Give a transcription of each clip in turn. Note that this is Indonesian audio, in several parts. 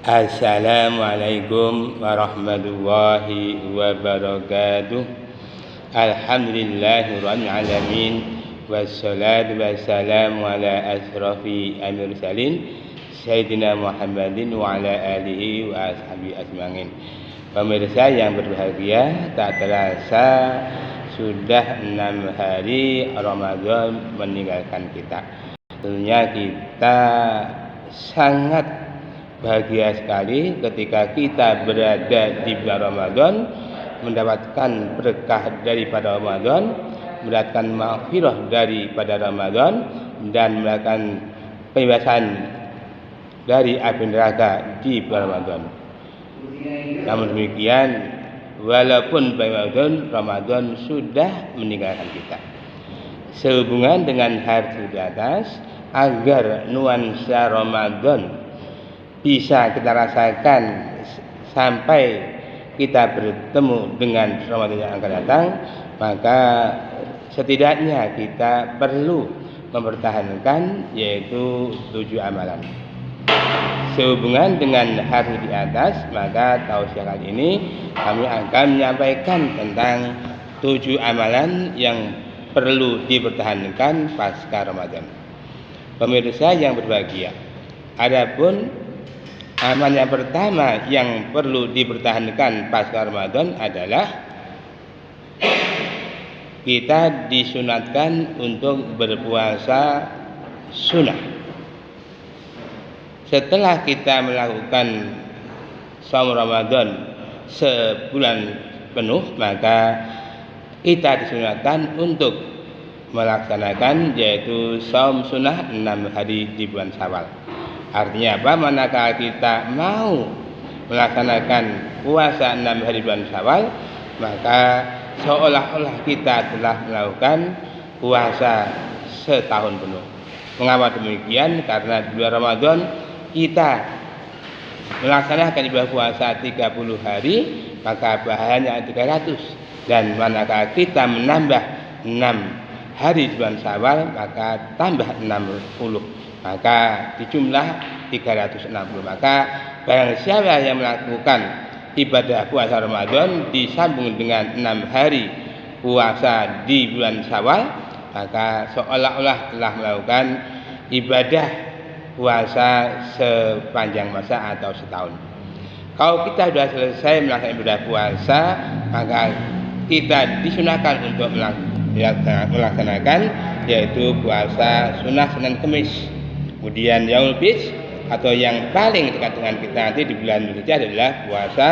Assalamualaikum warahmatullahi wabarakatuh. Alhamdulillahirabbil alamin. Wassalatu wassalamu ala asrafi al-mursalin Sayyidina Muhammadin wa ala alihi wa ashabihi ajmain. Pemirsa yang berbahagia, tak terasa sudah 6 hari Ramadan meninggalkan kita. Tentunya kita sangat bahagia sekali ketika kita berada di bulan Ramadan, mendapatkan berkah daripada Ramadan, mendapatkan maghfirah daripada Ramadan, dan mendapatkan pembebasan dari api neraka di bulan Ramadan. Namun demikian, walaupun Ramadan sudah meninggalkan kita, sehubungan dengan hari di atas, agar nuansa Ramadan bisa kita rasakan sampai kita bertemu dengan Ramadan yang akan datang, maka setidaknya kita perlu mempertahankan yaitu 7 amalan. Sehubungan dengan hari di atas, maka tausiah kali ini kami akan menyampaikan tentang 7 amalan yang perlu dipertahankan pasca Ramadan. Pemirsa yang berbahagia, adapun amalan yang pertama yang perlu dipertahankan pasca Ramadan adalah kita disunatkan untuk berpuasa sunnah. Setelah kita melakukan saum Ramadan sebulan penuh, maka kita disunatkan untuk melaksanakan yaitu saum sunnah 6 hari di bulan Syawal. Artinya apa? Manakala kita mau melaksanakan puasa 6 hari bulan Syawal, maka seolah-olah kita telah melakukan puasa setahun penuh. Mengapa demikian? Karena di bulan Ramadan kita melaksanakan ibadah puasa 30 hari, maka pahalanya 300. Dan manakala kita menambah 6 hari di bulan Syawal, maka tambah 60. Maka dijumlah 360. Maka barang siapa yang melakukan ibadah puasa Ramadan disambung dengan 6 hari puasa di bulan Syawal, maka seolah-olah telah melakukan ibadah puasa sepanjang masa atau setahun. Kalau kita sudah selesai melaksanakan ibadah puasa, maka kita disunahkan untuk melaksanakan yaitu puasa sunnah Senin Kemis. Kemudian Yaumul Bid atau yang paling dekat dengan kita nanti di bulan Dzulhijjah adalah puasa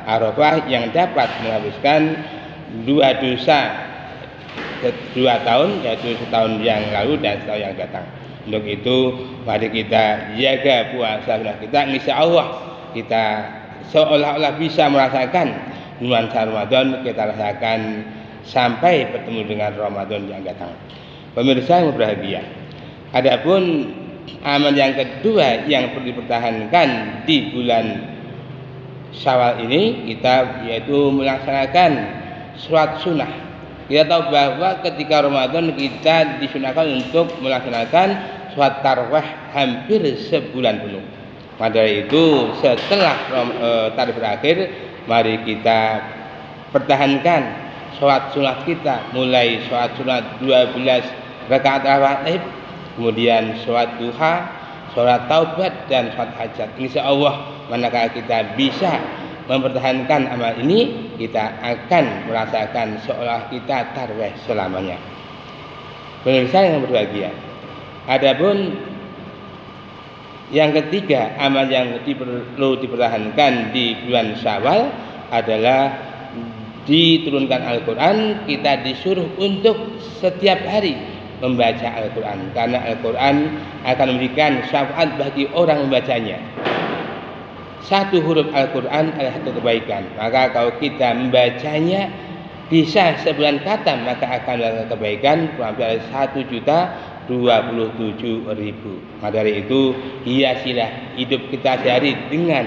Arafah yang dapat menghabiskan 2 dosa 2 tahun, yaitu setahun yang lalu dan setahun yang datang. Untuk itu mari kita jaga puasa kita, insya Allah kita seolah-olah bisa merasakan nuansa Ramadan, kita rasakan sampai bertemu dengan Ramadan yang datang. Pemirsa yang berbahagia, adapun amal yang kedua yang perlu dipertahankan di bulan Syawal ini kita yaitu melaksanakan sholat sunnah. Kita tahu bahwa ketika Ramadan kita disunahkan untuk melaksanakan sholat tarawih hampir sebulan penuh. Maka dari itu setelah tarawih berakhir, mari kita pertahankan sholat sunnah kita, mulai sholat sunnah 12 rakaat rawatib, kemudian sholat duha, sholat taubat, dan sholat hajat. Insya Allah manakala kita bisa mempertahankan amal ini, kita akan merasakan seolah kita tarawih selamanya. Pemirsa yang berbahagia, adapun yang ketiga amal yang perlu dipertahankan di bulan Syawal adalah diturunkan Al-Quran. Kita disuruh untuk setiap hari membaca Al-Quran, karena Al-Quran akan memberikan syafaat bagi orang membacanya. Satu huruf Al-Quran adalah satu kebaikan. Maka kalau kita membacanya bisa sebulan khatam, maka akan mendapatkan kebaikan kurang lebih 1.027.000. Maka dari itu hiasilah hidup kita sehari dengan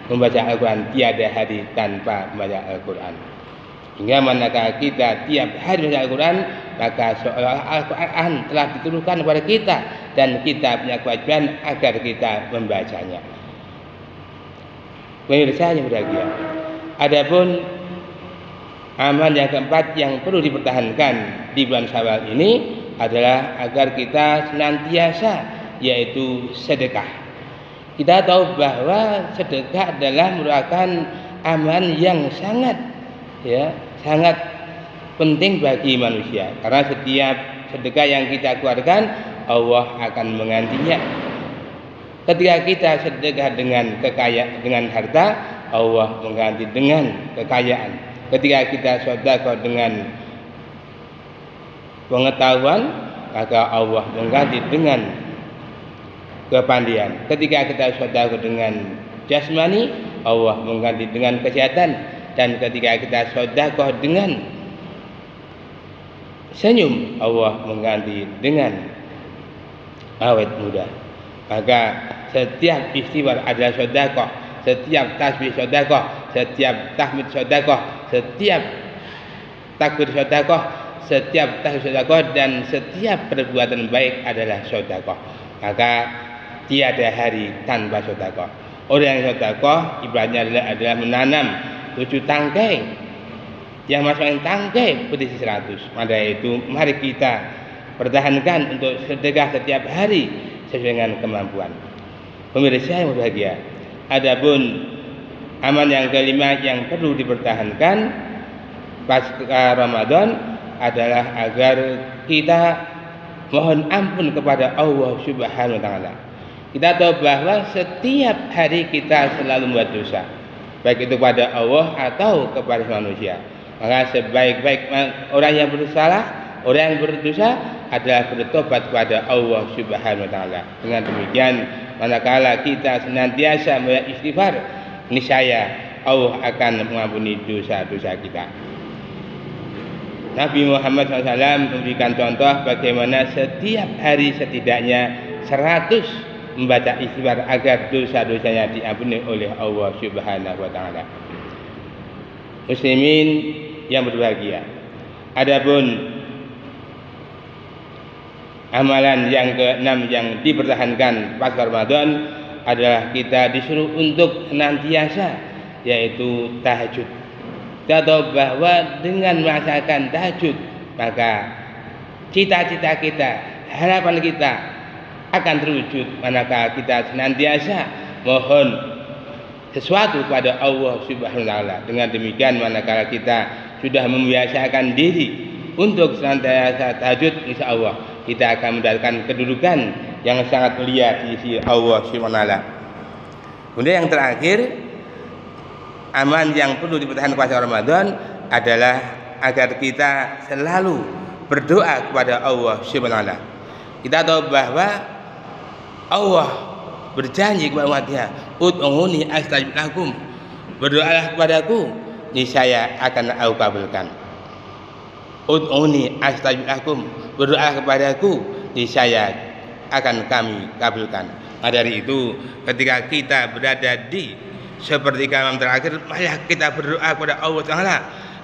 membaca Al-Quran. Tiada hari tanpa membaca Al-Quran. Hingga manakala kita tiap hari membaca Al-Quran, maka seolah Al-Quran telah diturunkan kepada kita dan kita punya kewajiban agar kita membacanya. Pemirsa yang berbahagia. Adapun amal yang keempat yang perlu dipertahankan di bulan Syawal ini adalah agar kita senantiasa yaitu sedekah. Kita tahu bahwa sedekah adalah merupakan amalan yang sangat penting bagi manusia, karena setiap sedekah yang kita keluarkan Allah akan menggantinya. Ketika kita sedekah dengan harta, Allah mengganti dengan kekayaan. Ketika kita sedekah dengan pengetahuan, maka Allah mengganti dengan kepandaian. Ketika kita sedekah dengan jasmani, Allah mengganti dengan kesehatan. Dan ketika kita sedekah dengan senyum, Allah mengganti dengan awet muda. Maka setiap istighfar adalah sedekah, setiap tasbih sedekah, setiap tahmid sedekah, setiap takbir sedekah, setiap tahmid sedekah, dan setiap perbuatan baik adalah sedekah. Maka tiada hari tanpa sedekah. Orang yang sedekah ibaratnya adalah menanam 7 tangkai yang masuk tangkai berisi 100. Maka itu mari kita pertahankan untuk sedekah setiap hari sesuai dengan kemampuan. Pemirsa yang berbahagia, adapun amal yang kelima yang perlu dipertahankan pasca Ramadan adalah agar kita mohon ampun kepada Allah Subhanahu wa taala. Kita tahu bahwa setiap hari kita selalu membuat dosa, baik itu pada Allah atau kepada manusia. Maka sebaik-baik orang yang bersalah, orang yang berdosa adalah bertobat kepada Allah Subhanahu wa taala. Dengan demikian, manakala kita senantiasa beristighfar, niscaya Allah akan mengampuni dosa-dosa kita. Nabi Muhammad SAW memberikan contoh bagaimana setiap hari setidaknya 100 membaca istighfar agar dosa-dosanya diampuni oleh Allah Subhanahu wa taala. Muslimin yang berbahagia, adapun amalan yang ke-6 yang dipertahankan pasca Ramadan adalah kita disuruh untuk senantiasa yaitu tahajud. Kita tahu bahwa dengan melaksanakan tahajud, maka cita-cita kita, harapan kita akan terwujud manakala kita senantiasa mohon sesuatu kepada Allah Subhanahu wa taala. Dengan demikian, manakala kita sudah membiasakan diri untuk senantiasa tahajud, insyaallah kita akan mendapatkan kedudukan yang sangat mulia di sisi Allah Subhanahu wa taala. Kemudian yang terakhir, amal yang perlu dipertahankan pada Ramadan adalah agar kita selalu berdoa kepada Allah Subhanahu wa taala. Kita tahu bahwa Allah berjanji kepada umatnya, ud'uni astajib lakum, berdoalah kepadaku, niscaya akan aku kabulkan. Ud'uni astajib lakum, berdoalah kepadaku, niscaya akan kami kabulkan. Nah, dari itu ketika kita berada di sepertiga malam terakhir, marilah kita berdoa kepada Allah Taala.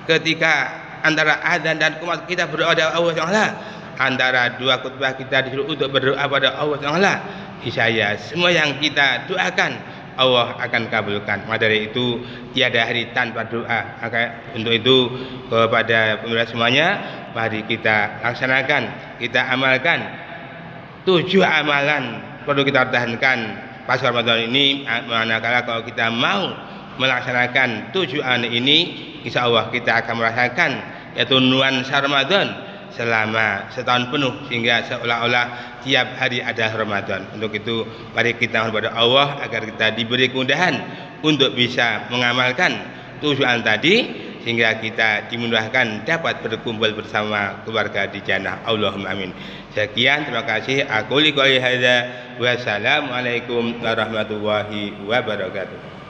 Ketika antara adzan dan qomat kita berdoa kepada Allah Taala. Antara dua khutbah kita disuruh untuk berdoa kepada Allah Taala. Niscaya semua yang kita doakan Allah akan kabulkan. Maka dari itu tiada hari tanpa doa. Maka untuk itu kepada pemirsa semuanya, mari kita laksanakan, kita amalkan 7 amalan perlu kita pertahankan pasca Ramadan ini. Manakala kalau kita mau melaksanakan 7 amalan ini, insya Allah kita akan merasakan yaitu nuansa Ramadan selama setahun penuh, sehingga seolah-olah tiap hari adalah Ramadan. Untuk itu mari kita mohon kepada Allah agar kita diberi kemudahan untuk bisa mengamalkan 7 amalan tadi, sehingga kita dimudahkan dapat berkumpul bersama keluarga di jannah. Allahumma amin. Sekian, terima kasih. Aku liqali hadza. Wassalamualaikum warahmatullahi wabarakatuh.